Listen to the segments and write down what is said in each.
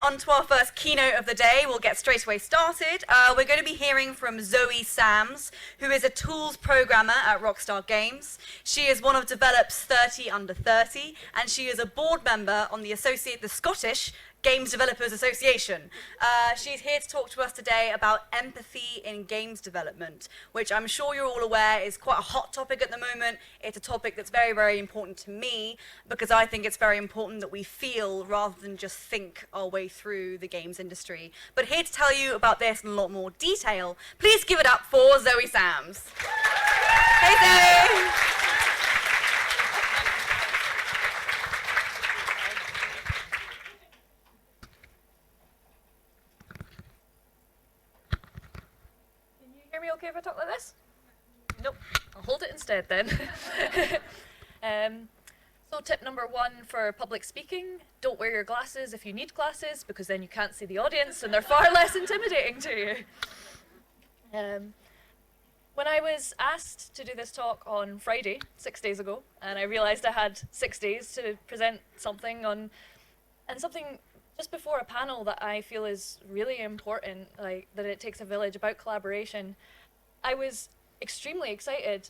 On to our first keynote of the day. We'll get straight away started. We're going to be hearing from Zoë Sams, who is a tools programmer at Rockstar Games. She is one of Develop's 30 under 30, and she is a board member on the Scottish Games Developers Association. She's here to talk to us today about empathy in games development, which I'm sure you're all aware is quite a hot topic at the moment. It's a topic that's very, very important to me because I think it's very important that we feel rather than just think our way through the games industry. But here to tell you about this in a lot more detail, please give it up for Zoë Sams. Hey Zoë! Hear me okay if I talk like this? Nope, I'll hold it instead then. So tip number one for public speaking, don't wear your glasses if you need glasses because then you can't see the audience and they're far less intimidating to you. When I was asked to do this talk on Friday, 6 days ago, and I realized I had 6 days to present something on, and something just before a panel that I feel is really important, like that it takes a village about collaboration, I was extremely excited,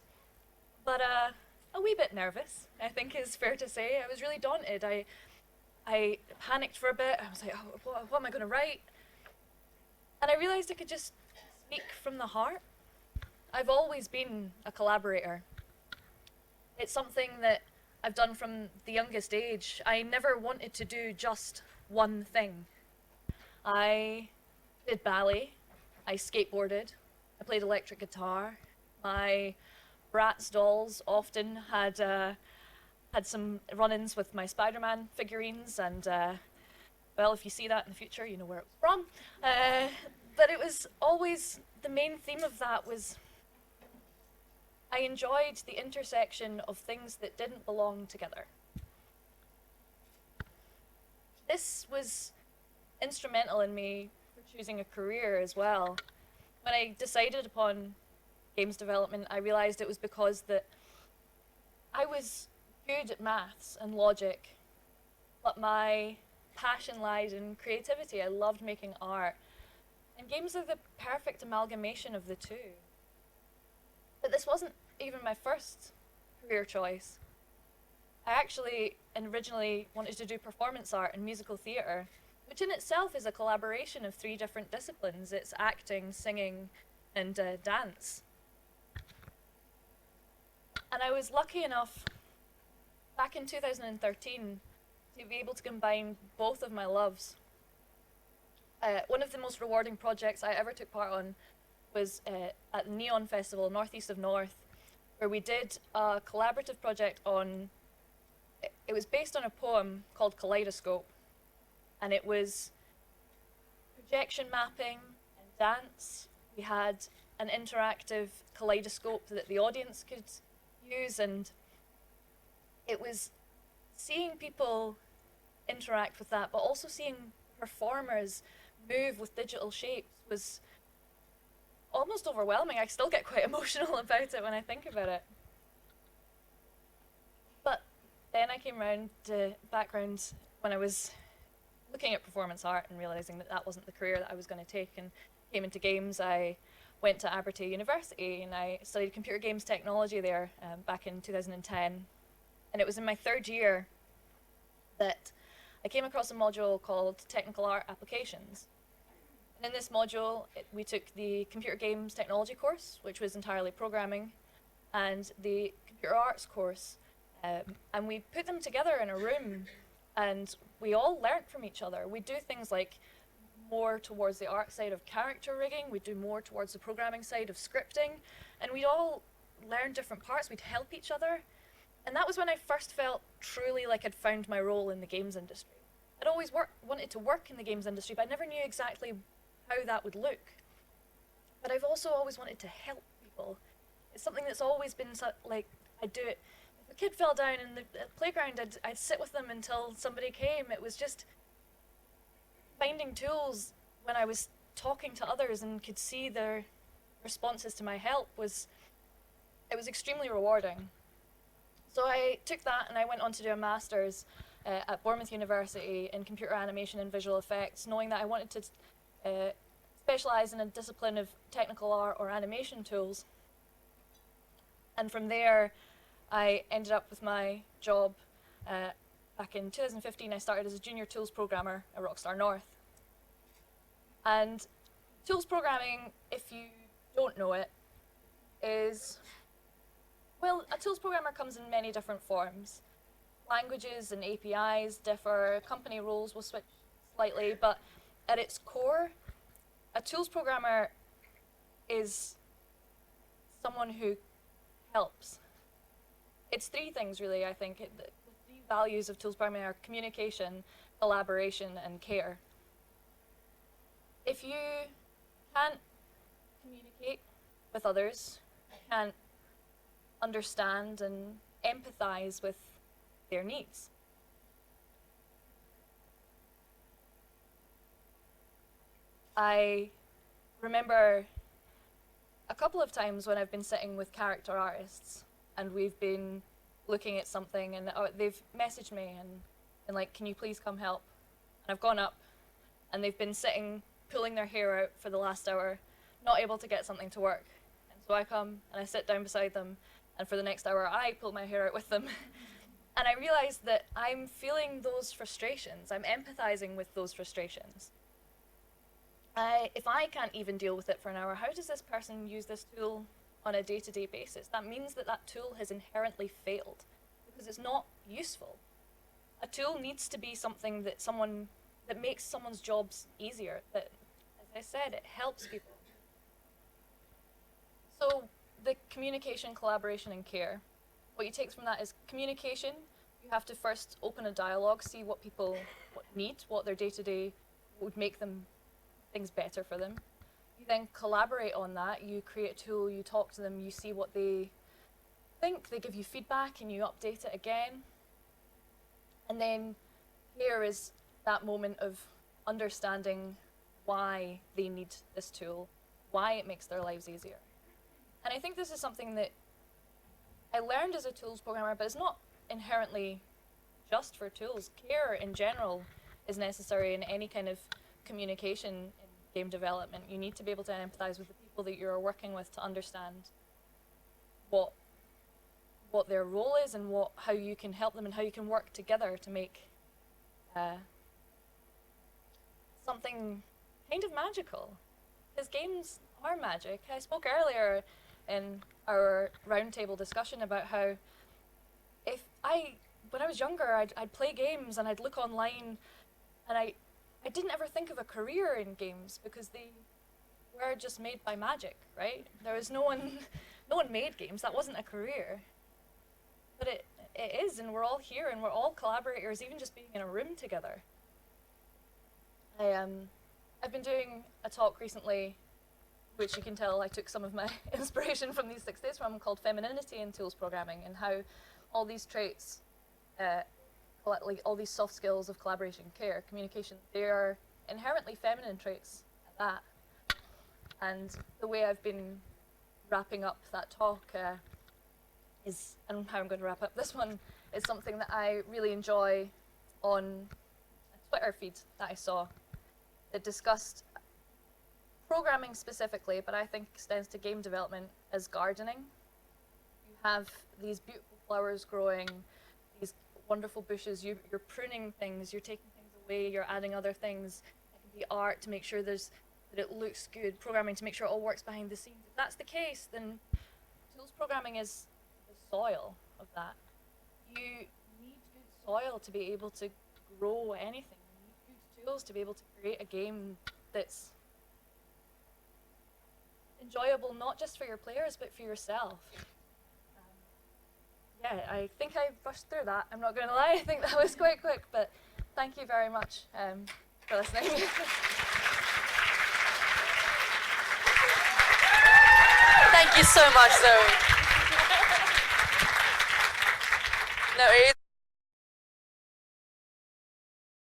but a wee bit nervous, I think is fair to say. I was really daunted. I panicked for a bit. I was like, oh, what am I going to write? And I realized I could just speak from the heart. I've always been a collaborator. It's something that I've done from the youngest age. I never wanted to do just one thing. I did ballet, I skateboarded, I played electric guitar. My Bratz dolls often had some run-ins with my Spider-Man figurines, and well, if you see that in the future, you know where it was from. But it was always, the main theme of that was I enjoyed the intersection of things that didn't belong together. This was instrumental in me for choosing a career as well. When I decided upon games development, I realized it was because that I was good at maths and logic, but my passion lied in creativity. I loved making art, and games are the perfect amalgamation of the two. But this wasn't even my first career choice. I actually originally wanted to do performance art and musical theatre, which in itself is a collaboration of 3 different disciplines. It's acting, singing, and dance. And I was lucky enough, back in 2013, to be able to combine both of my loves. One of the most rewarding projects I ever took part on was at the Neon Festival, northeast of North, where we did a collaborative project on, it was based on a poem called Kaleidoscope, and it was projection mapping and dance. We had an interactive kaleidoscope that the audience could use, and it was seeing people interact with that, but also seeing performers move with digital shapes was almost overwhelming. I still get quite emotional about it when I think about it. But then I came around to background when I was looking at performance art and realizing that that wasn't the career that I was going to take, and came into games. I went to Abertay University and I studied computer games technology there back in 2010. And it was in my 3rd year that I came across a module called Technical Art Applications. And in this module, we took the computer games technology course, which was entirely programming, and the computer arts course. And we put them together in a room, and we all learnt from each other. We do things like more towards the art side of character rigging, we do more towards the programming side of scripting, and we'd all learn different parts, we'd help each other. And that was when I first felt truly like I'd found my role in the games industry. I'd always wanted to work in the games industry, but I never knew exactly how that would look. But I've also always wanted to help people. It's something that's always been like, I'd do it. If a kid fell down in the playground, I'd sit with them until somebody came. It was just finding tools when I was talking to others and could see their responses to my help it was extremely rewarding. So I took that and I went on to do a master's at Bournemouth University in computer animation and visual effects, knowing that I wanted to specialise in a discipline of technical art or animation tools. And from there, I ended up with my job back in 2015. I started as a junior tools programmer at Rockstar North. And tools programming, if you don't know it, is, well, a tools programmer comes in many different forms. Languages and APIs differ, company roles will switch slightly, but at its core, a tools programmer is someone who helps. It's three things really, I think. The three values of tools programming are communication, collaboration, and care. If you can't communicate with others, can't understand and empathize with their needs, I remember a couple of times when I've been sitting with character artists and we've been looking at something and they've messaged me and like, can you please come help? And I've gone up and they've been sitting, pulling their hair out for the last hour, not able to get something to work. And so I come and I sit down beside them, and for the next hour I pull my hair out with them. And I realized that I'm feeling those frustrations. I'm empathizing with those frustrations. If I can't even deal with it for an hour, how does this person use this tool on a day-to-day basis? That means that that tool has inherently failed because it's not useful. A tool needs to be something that makes someone's jobs easier, that, as I said, it helps people. So the communication, collaboration, and care. What you take from that is communication. You have to first open a dialogue, see what people need, what their day-to-day would make things better for them. You then collaborate on that. You create a tool, you talk to them, you see what they think, they give you feedback, and you update it again. And then here is that moment of understanding why they need this tool, why it makes their lives easier. And I think this is something that I learned as a tools programmer, but it's not inherently just for tools. Care in general is necessary in any kind of communication in game development. You need to be able to empathize with the people that you're working with to understand what their role is and how you can help them and how you can work together to make something kind of magical. Because games are magic. I spoke earlier in our roundtable discussion about how when I was younger, I'd play games and I'd look online, and I didn't ever think of a career in games because they were just made by magic, right? There was no one made games. That wasn't a career. But it is, and we're all here, and we're all collaborators, even just being in a room together. I've been doing a talk recently, which you can tell I took some of my inspiration from these 6 days from, called Femininity in Tools Programming, and how all these traits, like all these soft skills of collaboration, care, communication, they are inherently feminine traits at that. And the way I've been wrapping up that talk and how I'm going to wrap up this one, is something that I really enjoy on a Twitter feed that I saw that discussed programming specifically, but I think extends to game development, as gardening. You have these beautiful flowers growing, these wonderful bushes, you're pruning things, you're taking things away, you're adding other things. It can be art to make sure that it looks good, programming to make sure it all works behind the scenes. If that's the case, then tools programming is the soil of that. You need good soil to be able to grow anything. You need good tools to be able to create a game that's enjoyable, not just for your players, but for yourself. Yeah, I think I rushed through that. I'm not going to lie, I think that was quite quick, but thank you very much for listening. Thank you so much, Zoe. No,